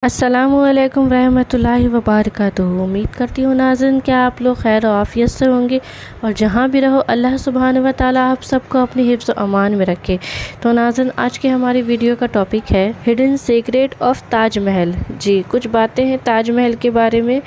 अस्सलामुअलैकुम रहमतुल्लाहि व बारकातुहू। उम्मीद करती हूँ नाज़रीन कि आप लोग खैर और आफ़ियत से होंगे और जहाँ भी रहो अल्लाह सुब्हानहू व तआला आप सबको अपनी हिफ्ज़ व अमान में रखे। तो नाज़रीन, आज के हमारी वीडियो का टॉपिक है हिडन सीक्रेट ऑफ ताजमहल। जी, कुछ बातें हैं ताजमहल के बारे में,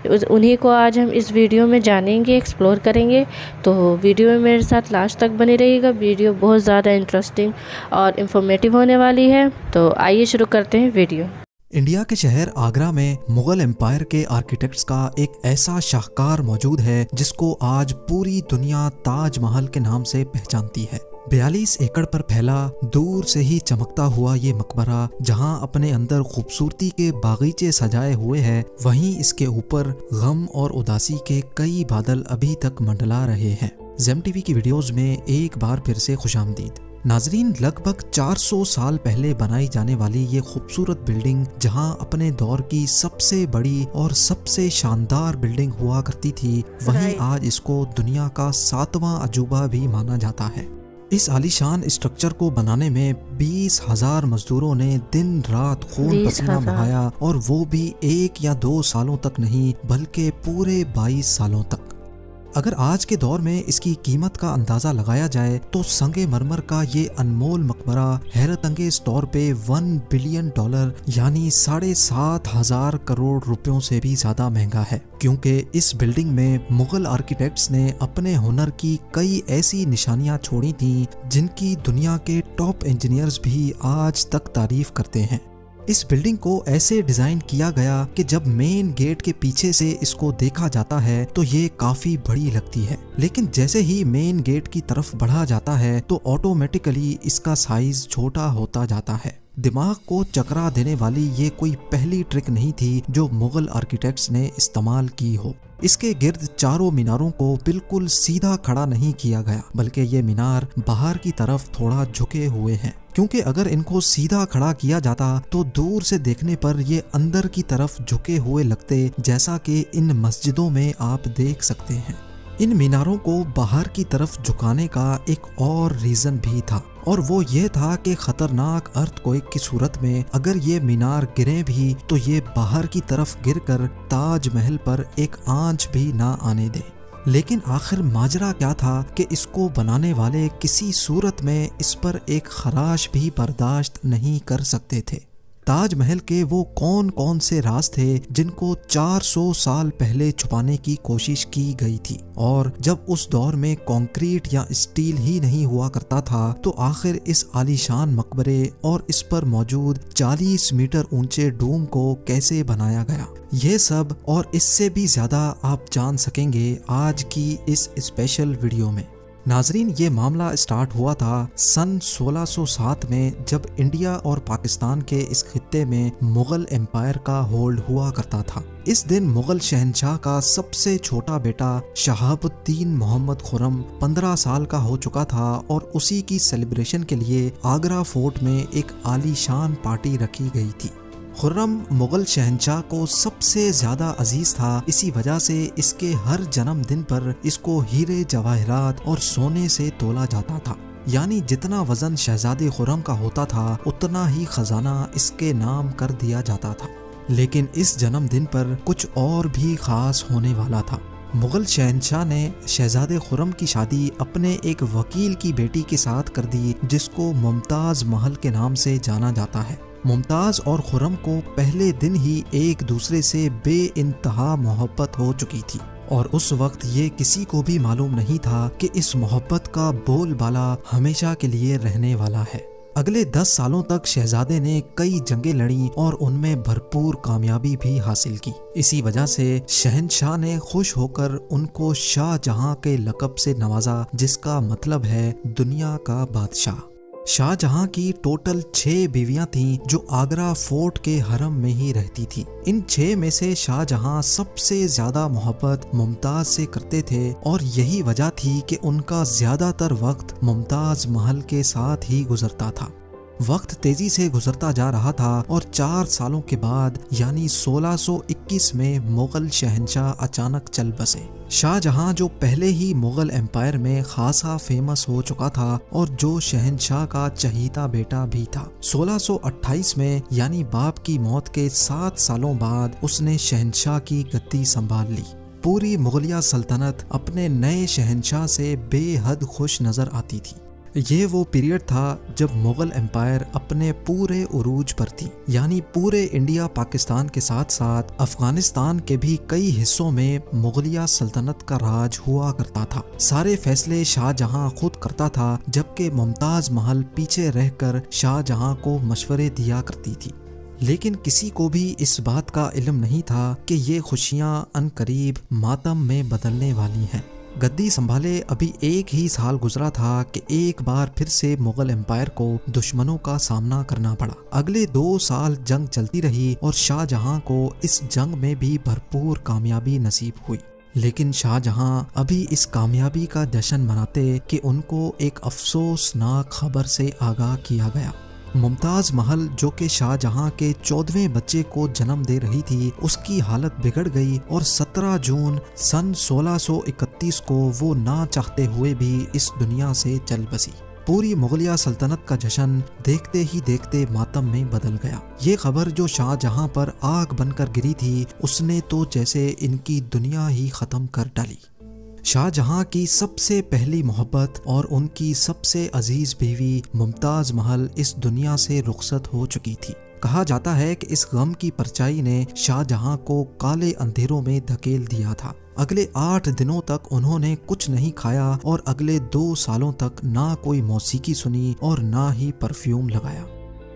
उन्हीं को आज हम इस वीडियो में जानेंगे, एक्सप्लोर करेंगे। तो वीडियो में मेरे साथ लास्ट तक बने रहिएगा। वीडियो बहुत ज़्यादा इंटरेस्टिंग और इन्फॉर्मेटिव होने वाली है। तो आइए शुरू करते हैं वीडियो। इंडिया के शहर आगरा में मुगल एम्पायर के आर्किटेक्ट्स का एक ऐसा शाहकार मौजूद है जिसको आज पूरी दुनिया ताजमहल के नाम से पहचानती है। 42 एकड़ पर फैला, दूर से ही चमकता हुआ ये मकबरा जहां अपने अंदर खूबसूरती के बागीचे सजाए हुए हैं, वहीं इसके ऊपर गम और उदासी के कई बादल अभी तक मंडला रहे हैं। ज़ेम टीवी की वीडियोस में एक बार फिर से खुशामदीद। नाजरीन, लगभग 400 साल पहले बनाई जाने वाली ये खूबसूरत बिल्डिंग जहां अपने दौर की सबसे बड़ी और सबसे शानदार बिल्डिंग हुआ करती थी, वहीं आज इसको दुनिया का 7वां अजूबा भी माना जाता है। इस आलीशान स्ट्रक्चर को बनाने में 20,000 मजदूरों ने दिन रात खून पसीना बहाया, और वो भी 1 या 2 सालों तक नहीं बल्कि पूरे 22 सालों तक। अगर आज के दौर में इसकी कीमत का अंदाजा लगाया जाए तो संगे मरमर का ये अनमोल मकबरा हैरत अंगेज तौर पे $1 बिलियन यानी 7,500 करोड़ रुपयों से भी ज्यादा महंगा है, क्योंकि इस बिल्डिंग में मुगल आर्किटेक्ट्स ने अपने हुनर की कई ऐसी निशानियां छोड़ी थी जिनकी दुनिया के टॉप इंजीनियर्स भी आज तक तारीफ करते हैं। इस बिल्डिंग को ऐसे डिजाइन किया गया कि जब मेन गेट के पीछे से इसको देखा जाता है तो ये काफी बड़ी लगती है, लेकिन जैसे ही मेन गेट की तरफ बढ़ा जाता है तो ऑटोमेटिकली इसका साइज छोटा होता जाता है। दिमाग को चकरा देने वाली ये कोई पहली ट्रिक नहीं थी जो मुगल आर्किटेक्ट्स ने इस्तेमाल की हो। इसके गिर्द चारों मीनारों को बिल्कुल सीधा खड़ा नहीं किया गया, बल्कि ये मीनार बाहर की तरफ थोड़ा झुके हुए हैं, क्योंकि अगर इनको सीधा खड़ा किया जाता तो दूर से देखने पर ये अंदर की तरफ झुके हुए लगते, जैसा कि इन मस्जिदों में आप देख सकते हैं। इन मीनारों को बाहर की तरफ झुकाने का एक और रीजन भी था, और वो ये था कि खतरनाक अर्थक्वेक की सूरत में अगर ये मीनार गिरे भी तो ये बाहर की तरफ गिरकर ताजमहल पर एक आंच भी ना आने दे। लेकिन आखिर माजरा क्या था कि इसको बनाने वाले किसी सूरत में इस पर एक खराश भी बर्दाश्त नहीं कर सकते थे। ताजमहल के वो कौन कौन से राज थे जिनको 400 साल पहले छुपाने की कोशिश की गई थी, और जब उस दौर में कंक्रीट या स्टील ही नहीं हुआ करता था तो आखिर इस आलीशान मकबरे और इस पर मौजूद 40 मीटर ऊंचे डूम को कैसे बनाया गया, ये सब और इससे भी ज्यादा आप जान सकेंगे आज की इस स्पेशल वीडियो में। नाजरीन, ये मामला स्टार्ट हुआ था सन 1607 में, जब इंडिया और पाकिस्तान के इस खित्ते में मुगल एम्पायर का होल्ड हुआ करता था। इस दिन मुगल शहंशाह का सबसे छोटा बेटा शहाबुद्दीन मोहम्मद खुर्रम 15 साल का हो चुका था, और उसी की सेलिब्रेशन के लिए आगरा फोर्ट में एक आलीशान पार्टी रखी गई थी। खुर्रम मुगल शहंशाह को सबसे ज्यादा अजीज था, इसी वजह से इसके हर जन्मदिन पर इसको हीरे जवाहरात और सोने से तोला जाता था, यानी जितना वजन शहजादे खुर्रम का होता था उतना ही खजाना इसके नाम कर दिया जाता था। लेकिन इस जन्मदिन पर कुछ और भी खास होने वाला था। मुगल शहंशाह ने शहजादे खुर्रम की शादी अपने एक वकील की बेटी के साथ कर दी, जिसको मुमताज महल के नाम से जाना जाता है। मुमताज और खुर्रम को पहले दिन ही एक दूसरे से बेइंतहा मोहब्बत हो चुकी थी, और उस वक्त ये किसी को भी मालूम नहीं था कि इस मोहब्बत का बोलबाला हमेशा के लिए रहने वाला है। अगले 10 सालों तक शहजादे ने कई जंगें लड़ी और उनमें भरपूर कामयाबी भी हासिल की। इसी वजह से शहंशाह ने खुश होकर उनको शाहजहां के लक़ब से नवाजा, जिसका मतलब है दुनिया का बादशाह। शाहजहां की टोटल 6 बीवियां थीं जो आगरा फोर्ट के हरम में ही रहती थी। इन 6 में से शाहजहां सबसे ज्यादा मोहब्बत मुमताज से करते थे, और यही वजह थी कि उनका ज्यादातर वक्त मुमताज महल के साथ ही गुजरता था। वक्त तेजी से गुजरता जा रहा था और 4 सालों के बाद यानी 1621 में मुगल शहंशाह अचानक चल बसे। शाहजहां जो पहले ही मुगल एम्पायर में खासा फेमस हो चुका था और जो शहंशाह का चहीता बेटा भी था। 1628 में यानी बाप की मौत के 7 सालों बाद उसने शहंशाह की गद्दी संभाल ली। पूरी मुगलिया सल्तनत अपने नए शहंशाह से बेहद खुश नजर आती थी। ये वो पीरियड था जब मुगल एम्पायर अपने पूरे उरूज पर थी, यानी पूरे इंडिया पाकिस्तान के साथ साथ अफगानिस्तान के भी कई हिस्सों में मुगलिया सल्तनत का राज हुआ करता था। सारे फैसले शाहजहां खुद करता था, जबकि मुमताज महल पीछे रहकर शाहजहां को मशवरे दिया करती थी। लेकिन किसी को भी इस बात का इल्म नहीं था कि ये खुशियां अनकरीब मातम में बदलने वाली हैं। गद्दी संभाले अभी 1 ही साल गुजरा था कि एक बार फिर से मुगल एम्पायर को दुश्मनों का सामना करना पड़ा। अगले 2 साल जंग चलती रही और शाहजहां को इस जंग में भी भरपूर कामयाबी नसीब हुई। लेकिन शाहजहां अभी इस कामयाबी का जश्न मनाते कि उनको एक अफसोसनाक खबर से आगाह किया गया। मुमताज महल जो कि शाहजहां के 14वें बच्चे को जन्म दे रही थी, उसकी हालत बिगड़ गई और 17 जून सन 1631 को वो ना चाहते हुए भी इस दुनिया से चल बसी। पूरी मुगलिया सल्तनत का जश्न देखते ही देखते मातम में बदल गया। ये खबर जो शाहजहां पर आग बनकर गिरी थी, उसने तो जैसे इनकी दुनिया ही खत्म कर डाली। शाहजहां की सबसे पहली मोहब्बत और उनकी सबसे अजीज बीवी मुमताज महल इस दुनिया से रुखसत हो चुकी थी। कहा जाता है कि इस गम की परछाई ने शाहजहां को काले अंधेरों में धकेल दिया था। अगले 8 दिनों तक उन्होंने कुछ नहीं खाया और अगले 2 सालों तक ना कोई मौसीकी सुनी और ना ही परफ्यूम लगाया।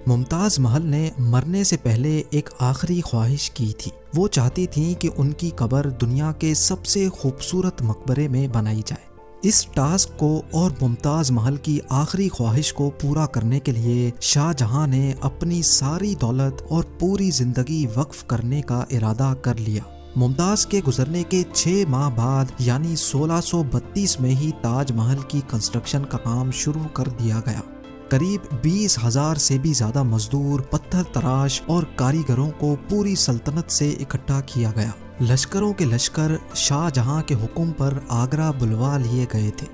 मुमताज महल ने मरने से पहले एक आखिरी ख्वाहिश की थी। वो चाहती थी कि उनकी कब्र दुनिया के सबसे खूबसूरत मकबरे में बनाई जाए। इस टास्क को और मुमताज महल की आखिरी ख्वाहिश को पूरा करने के लिए शाहजहां ने अपनी सारी दौलत और पूरी जिंदगी वक्फ करने का इरादा कर लिया। मुमताज के गुजरने के 6 माह बाद यानी 1632 में ही ताजमहल की कंस्ट्रक्शन का काम शुरू कर दिया गया। करीब 20,000 से भी ज्यादा मजदूर, पत्थर तराश और कारीगरों को पूरी सल्तनत से इकट्ठा किया गया। लश्करों के लश्कर शाहजहां के हुक्म पर आगरा बुलवा लिए गए थे।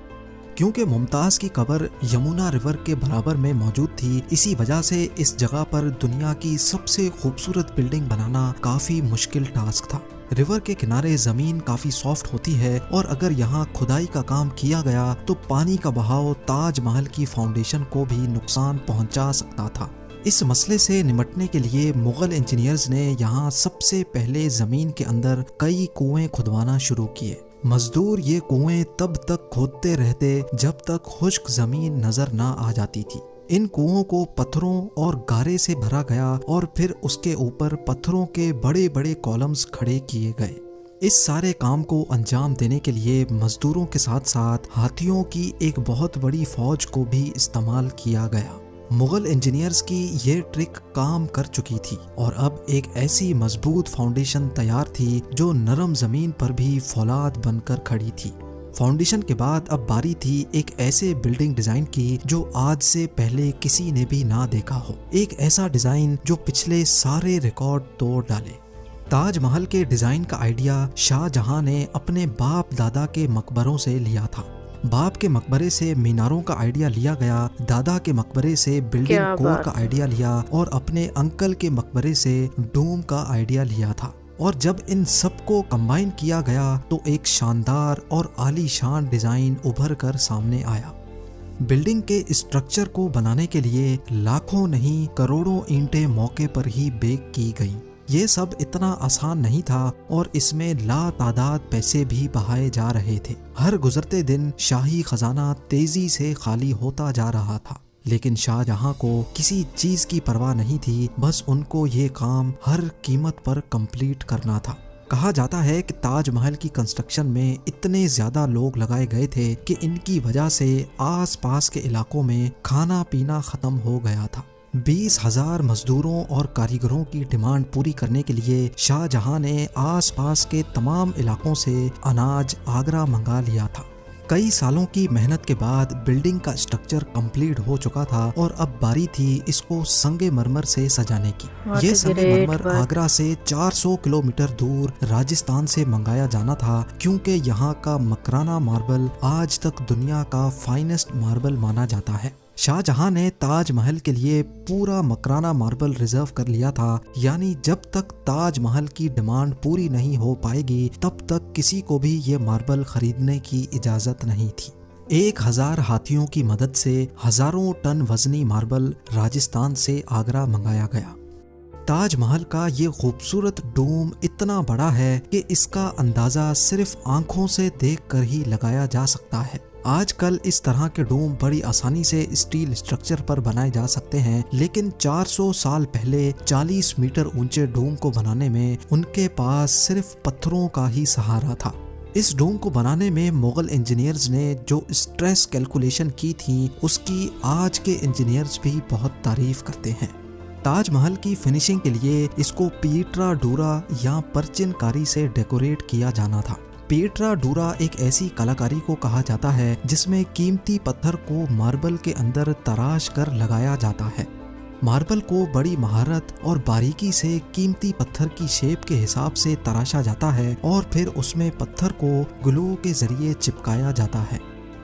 क्योंकि मुमताज की कब्र यमुना रिवर के बराबर में मौजूद थी, इसी वजह से इस जगह पर दुनिया की सबसे खूबसूरत बिल्डिंग बनाना काफी मुश्किल टास्क था। रिवर के किनारे जमीन काफी सॉफ्ट होती है और अगर यहाँ खुदाई का काम किया गया तो पानी का बहाव ताजमहल की फाउंडेशन को भी नुकसान पहुंचा सकता था। इस मसले से निपटने के लिए मुगल इंजीनियर्स ने यहाँ सबसे पहले जमीन के अंदर कई कुएं खुदवाना शुरू किए। मजदूर ये कुएं तब तक खोदते रहते जब तक खुश्क जमीन नजर ना आ जाती थी। इन कुओं को पत्थरों और गारे से भरा गया और फिर उसके ऊपर पत्थरों के बड़े बड़े कॉलम्स खड़े किए गए। इस सारे काम को अंजाम देने के लिए मजदूरों के साथ साथ हाथियों की एक बहुत बड़ी फौज को भी इस्तेमाल किया गया। मुगल इंजीनियर्स की ये ट्रिक काम कर चुकी थी और अब एक ऐसी मजबूत फाउंडेशन तैयार थी जो नरम जमीन पर भी फौलाद बनकर खड़ी थी। फाउंडेशन के बाद अब बारी थी एक ऐसे बिल्डिंग डिजाइन की जो आज से पहले किसी ने भी ना देखा हो। एक ऐसा डिजाइन जो पिछले सारे रिकॉर्ड तोड़ डाले। ताजमहल के डिजाइन का आइडिया शाहजहां ने अपने बाप दादा के मकबरों से लिया था। बाप के मकबरे से मीनारों का आइडिया लिया गया, दादा के मकबरे से बिल्डिंग कोर का आइडिया लिया और अपने अंकल के मकबरे से डोम का आइडिया लिया था। और जब इन सबको कंबाइन किया गया तो एक शानदार और आलीशान डिजाइन उभर कर सामने आया। बिल्डिंग के स्ट्रक्चर को बनाने के लिए लाखों नहीं करोड़ों ईंटें मौके पर ही बेक की गईं। ये सब इतना आसान नहीं था और इसमें लातादाद पैसे भी बहाए जा रहे थे। हर गुजरते दिन शाही खजाना तेजी से खाली होता जा रहा था, लेकिन शाहजहां को किसी चीज की परवाह नहीं थी। बस उनको ये काम हर कीमत पर कंप्लीट करना था। कहा जाता है कि ताजमहल की कंस्ट्रक्शन में इतने ज्यादा लोग लगाए गए थे कि इनकी वजह से आसपास के इलाकों में खाना पीना खत्म हो गया था। 20,000 मजदूरों और कारीगरों की डिमांड पूरी करने के लिए शाहजहां ने आसपास के तमाम इलाकों से अनाज आगरा मंगा लिया था। कई सालों की मेहनत के बाद बिल्डिंग का स्ट्रक्चर कंप्लीट हो चुका था और अब बारी थी इसको संगमरमर से सजाने की। ये संगमरमर आगरा से 400 किलोमीटर दूर राजस्थान से मंगाया जाना था, क्योंकि यहाँ का मकराना मार्बल आज तक दुनिया का फाइनेस्ट मार्बल माना जाता है। शाहजहां ने ताजमहल के लिए पूरा मकराना मार्बल रिजर्व कर लिया था, यानी जब तक ताजमहल की डिमांड पूरी नहीं हो पाएगी तब तक किसी को भी ये मार्बल खरीदने की इजाजत नहीं थी। 1000 हाथियों की मदद से हजारों टन वजनी मार्बल राजस्थान से आगरा मंगाया गया। ताजमहल का ये खूबसूरत डोम इतना बड़ा है कि इसका अंदाजा सिर्फ आंखों से देखकर ही लगाया जा सकता है। आजकल इस तरह के डोम बड़ी आसानी से स्टील स्ट्रक्चर पर बनाए जा सकते हैं, लेकिन 400 साल पहले 40 मीटर ऊंचे डोम को बनाने में उनके पास सिर्फ पत्थरों का ही सहारा था। इस डोम को बनाने में मुगल इंजीनियर्स ने जो स्ट्रेस कैलकुलेशन की थी उसकी आज के इंजीनियर्स भी बहुत तारीफ करते हैं। ताजमहल की फिनिशिंग के लिए इसको पीटरा डूरा या परचिनकारी से डेकोरेट किया जाना था। पीटरा डूरा एक ऐसी कलाकारी को कहा जाता है जिसमें कीमती पत्थर को मार्बल के अंदर तराश कर लगाया जाता है। मार्बल को बड़ी महारत और बारीकी से कीमती पत्थर की शेप के हिसाब से तराशा जाता है और फिर उसमें पत्थर को ग्लू के जरिए चिपकाया जाता है।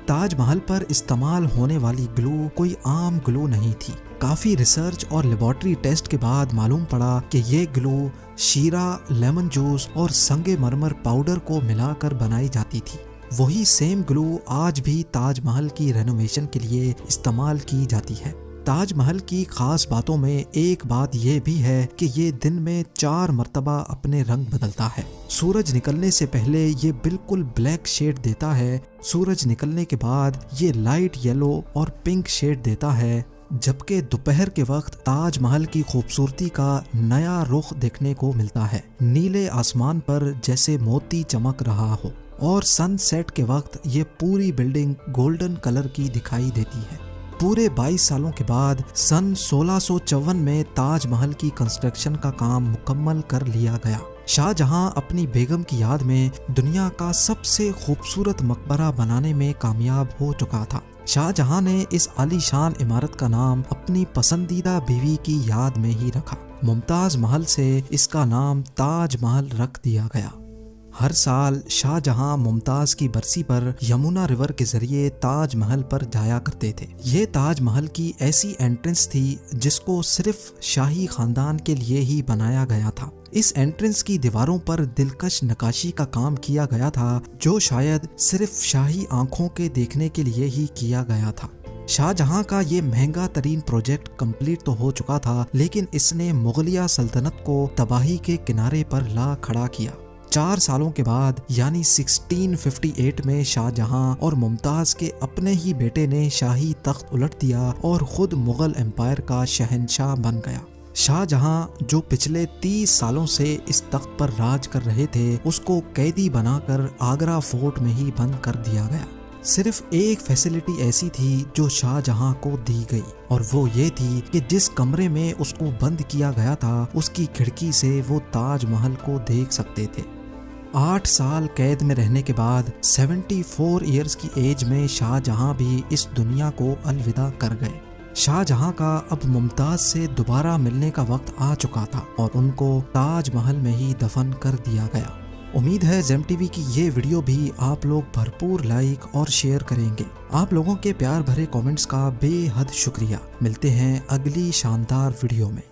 ताजमहल पर इस्तेमाल होने वाली ग्लू कोई आम ग्लू नहीं थी। काफी रिसर्च और लेबोरेटरी टेस्ट के बाद मालूम पड़ा कि ये ग्लू शीरा, लेमन जूस और संगमरमर पाउडर को मिलाकर बनाई जाती थी। वही सेम ग्लू आज भी ताजमहल की रेनोवेशन के लिए इस्तेमाल की जाती है। ताजमहल की खास बातों में एक बात यह भी है कि ये दिन में 4 मर्तबा अपने रंग बदलता है। सूरज निकलने से पहले ये बिल्कुल ब्लैक शेड देता है, सूरज निकलने के बाद ये लाइट येलो और पिंक शेड देता है, जबकि दोपहर के वक्त ताजमहल की खूबसूरती का नया रुख देखने को मिलता है। नीले आसमान पर जैसे मोती चमक रहा हो और सनसेट के वक्त ये पूरी बिल्डिंग गोल्डन कलर की दिखाई देती है। पूरे 22 सालों के बाद सन 1654 में ताजमहल की कंस्ट्रक्शन का काम मुकम्मल कर लिया गया। शाहजहां अपनी बेगम की याद में दुनिया का सबसे खूबसूरत मकबरा बनाने में कामयाब हो चुका था। शाहजहां ने इस आलीशान इमारत का नाम अपनी पसंदीदा बीवी की याद में ही रखा। मुमताज महल से इसका नाम ताज महल रख दिया गया। हर साल शाहजहां मुमताज की बरसी पर यमुना रिवर के जरिए ताजमहल पर जाया करते थे। ये ताजमहल की ऐसी एंट्रेंस थी जिसको सिर्फ शाही खानदान के लिए ही बनाया गया था। इस एंट्रेंस की दीवारों पर दिलकश नक्काशी का काम किया गया था, जो शायद सिर्फ शाही आंखों के देखने के लिए ही किया गया था। शाहजहां का ये महंगा तरीन प्रोजेक्ट कंप्लीट तो हो चुका था, लेकिन इसने मुगलिया सल्तनत को तबाही के किनारे पर ला खड़ा किया। 4 सालों के बाद यानी 1658 में शाहजहां और मुमताज के अपने ही बेटे ने शाही तख्त उलट दिया और खुद मुगल एम्पायर का शहंशाह बन गया। शाहजहां जो पिछले 30 सालों से इस तख्त पर राज कर रहे थे, उसको कैदी बनाकर आगरा फोर्ट में ही बंद कर दिया गया। सिर्फ एक फैसिलिटी ऐसी थी जो शाहजहां को दी गई, और वो ये थी कि जिस कमरे में उसको बंद किया गया था उसकी खिड़की से वो ताजमहल को देख सकते थे। 8 साल कैद में रहने के बाद 74 ईयर्स की एज में शाहजहां भी इस दुनिया को अलविदा कर गए। शाहजहां का अब मुमताज से दोबारा मिलने का वक्त आ चुका था और उनको ताजमहल में ही दफन कर दिया गया। उम्मीद है ज़ेम टीवी की ये वीडियो भी आप लोग भरपूर लाइक और शेयर करेंगे। आप लोगों के प्यार भरे कमेंट्स का बेहद शुक्रिया। मिलते हैं अगली शानदार वीडियो में।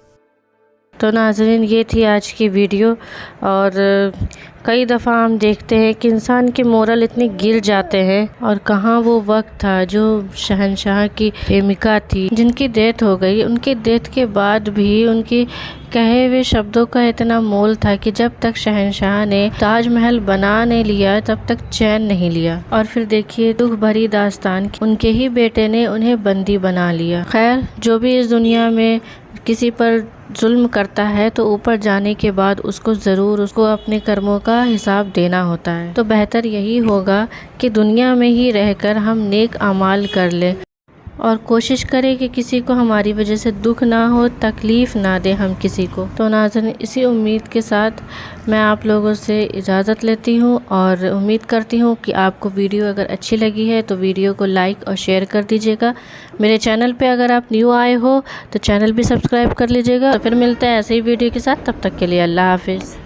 तो नाज़रीन, ये थी आज की वीडियो। और कई दफ़ा हम देखते हैं कि इंसान के मोरल इतने गिर जाते हैं, और कहाँ वो वक्त था जो शहंशाह की प्रेमिका थी जिनकी डेथ हो गई। उनकी डेथ के बाद भी उनकी कहे हुए शब्दों का इतना मोल था कि जब तक शहंशाह ने ताजमहल बना नहीं लिया तब तक चैन नहीं लिया। और फिर देखिए दुख भरी दास्तान, उनके ही बेटे ने उन्हें बंदी बना लिया। खैर, जो भी इस दुनिया में किसी पर जुल्म करता है तो ऊपर जाने के बाद उसको ज़रूर अपने कर्मों का हिसाब देना होता है। तो बेहतर यही होगा कि दुनिया में ही रहकर हम नेक अमाल कर लें। और कोशिश करें कि किसी को हमारी वजह से दुख ना हो, तकलीफ़ ना दे हम किसी को। तो नाज़रीन, इसी उम्मीद के साथ मैं आप लोगों से इजाज़त लेती हूँ और उम्मीद करती हूँ कि आपको वीडियो अगर अच्छी लगी है तो वीडियो को लाइक और शेयर कर दीजिएगा। मेरे चैनल पे अगर आप न्यू आए हो तो चैनल भी सब्सक्राइब कर लीजिएगा। तो फिर मिलते हैं ऐसे ही वीडियो के साथ, तब तक के लिए अल्लाह हाफिज़।